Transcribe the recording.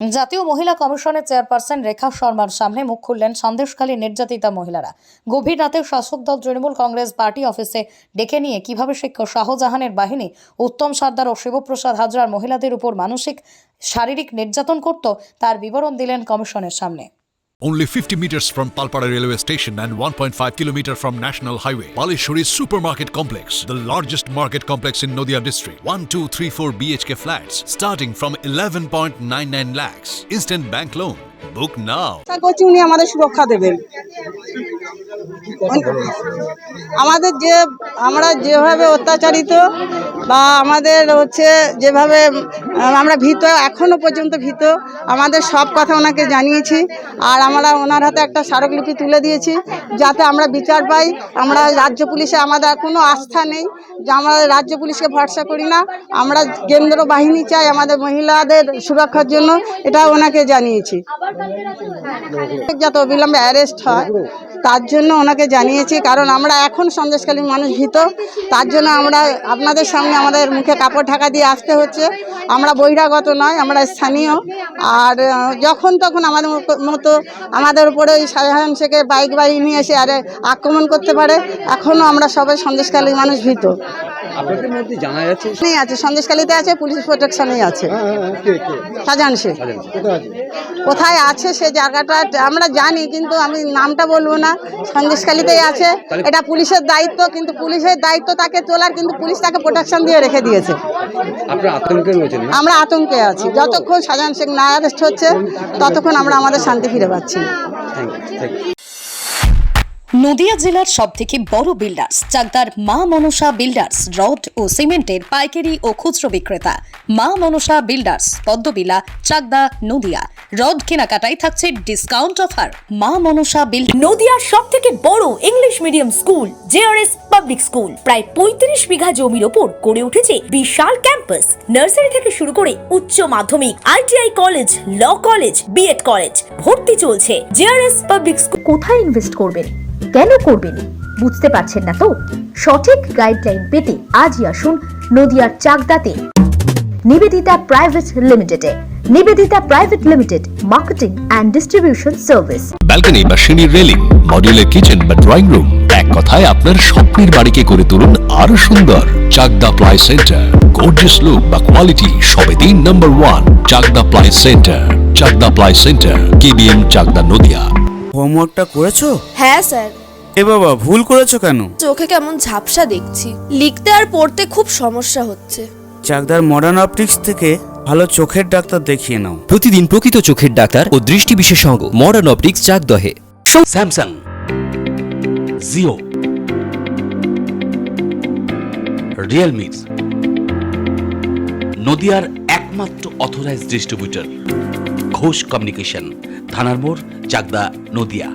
জাতীয় মহিলা কমিশনের চেয়ারপারসন রেখা শর্মার সামনে মুখ খুললেন সন্দেশখালী নির্যাতিতা মহিলারা। গভীর রাতে শাসক দল তৃণমূল কংগ্রেস পার্টি অফিসে ডেকে নিয়ে কিভাবে শিক্ষক শাহজাহানের বাহিনী উত্তম সর্দার ও শিবপ্রসাদ হাজরার মহিলাদের উপর মানসিক শারীরিক নির্যাতন করত তার বিবরণ দিলেন কমিশনের সামনে। Only 50 meters from Palpara railway station and 1.5 km from National Highway, Palishuri Supermarket Complex, the largest market complex in Noida district. 1, 2, 3, 4 BHK flats starting from 11.99 lakhs. Instant bank loan. Book now. উনি আমাদের সুরক্ষা দেবেন। আমাদের আমরা যেভাবে অত্যাচারিত বা আমাদের যেভাবে আমরা ভীত, এখনো পর্যন্ত ভীত, আমাদের সব কথা ওনাকে জানিয়েছি। আর আমরা ওনার হাতে একটা স্মারকলিপি তুলে দিয়েছি যাতে আমরা বিচার পাই। আমরা রাজ্য পুলিশে আমাদের কোনো আস্থা নেই, যে আমরা রাজ্য পুলিশকে ভরসা করি না, আমরা কেন্দ্র বাহিনী চাই আমাদের মহিলাদের সুরক্ষার জন্য, এটা ওনাকে জানিয়েছি। যাতে অবিলম্বে অ্যারেস্ট হয় তার জন্য ওনাকে জানিয়েছি, কারণ আমরা এখন সন্দেশখালীর মানুষ ভীত। তার জন্য আমরা আপনাদের সামনে আমাদের মুখে কাপড় ঢাকা দিয়ে আসতে হচ্ছে। আমরা বহিরাগত নয়, আমরা স্থানীয়। আর যখন তখন আমাদের মতো আমাদের উপরে ওই শাহজাহান শেখের বাইক নিয়ে এসে আক্রমণ করতে পারে। এখনও আমরা সবাই সন্দেশখালীর মানুষ ভীত। আপনাদের মধ্যে জানা যাচ্ছে নেই আছে, সন্দেশখালীতে আছে, পুলিশ প্রোটেকশনেই আছে। শাহজাহান শেখ কোথায় আছে সে জায়গাটা আমরা জানি, কিন্তু আমি নামটা বলবো না। সন্দেশখালীতেই আছে, এটা পুলিশের দায়িত্ব, কিন্তু পুলিশের দায়িত্ব তাকে তোলার, কিন্তু পুলিশ তাকে প্রোটেকশন দিয়ে রেখে দিয়েছে। আমরা আতঙ্কে আছি, যতক্ষণ শাহজাহান শেখ না অ্যারেস্ট হচ্ছে ততক্ষণ আমরা আমাদের শান্তি ফিরে পাচ্ছি। নদিয়া জেলার সবথেকে বড় বিল্ডার্স চাকদার মা মনসা বিল্ডার্স, রড ও সিমেন্টের পাইকারি ও খুচরো বিক্রেতা। মা মনসা বিল্ডার্স, পদ্মবিলা, চাকদা, নদিয়া। রড কেনাকাটায় থাকছে ডিসকাউন্ট অফার। মা মনসা নদিয়ার সবথেকে বড় English medium school JRS public school, প্রায় 35 বিঘা জমির ওপর গড়ে উঠেছে বিশাল ক্যাম্পাস। নার্সারি থেকে শুরু করে উচ্চ মাধ্যমিক, ITI college, law college, BEd college, ভর্তি চলছে। জেআরএস পাবলিক স্কুল কোথায় ইনভেস্ট করবেন, কেন করবেন বুঝতে পারছেন না তো? সঠিক গাইডলাইন পেতে আজই আসুন নদিয়ার চাকদাতে নিবেদিতা প্রাইভেট লিমিটেডে। Nivedita private limited, marketing and distribution service. Balcony বা সিঁড়ির রেলিং, মডিউলার কিচেন বা ড্রয়িং রুম, এক কথায় আপনার স্বপ্নের বাড়িকে করে তুলুন আরো সুন্দর। Chakda ply centre, gorgeous look বা কোয়ালিটি সবে 3 number 1 Chakda ply centre. Chakda ply centre, KBM, Chakda, Nadia. হোমওয়ার্কটা করেছো? হ্যাঁ স্যার। এ বাবা, ভুল করেছো কেন? চোখে কেমন ঝাপসা দেখছি, লিখতে আর পড়তে খুব সমস্যা হচ্ছে। চাকদার মডার্ন অপটিক্স থেকে ভালো চোখের ডাক্তার দেখিয়ে নাও। প্রতিদিন প্রকৃত চোখের ডাক্তার ও দৃষ্টি বিশেষজ্ঞ মডার্ন অপটিক্স চাকদহে। স্যামসাং, জিও, রিয়েলমি, নদিয়ার একমাত্র অথরাইজড ডিস্ট্রিবিউটর ঘোষ কমিউনিকেশন, থানার মোড়, চাকদা, নদিয়া।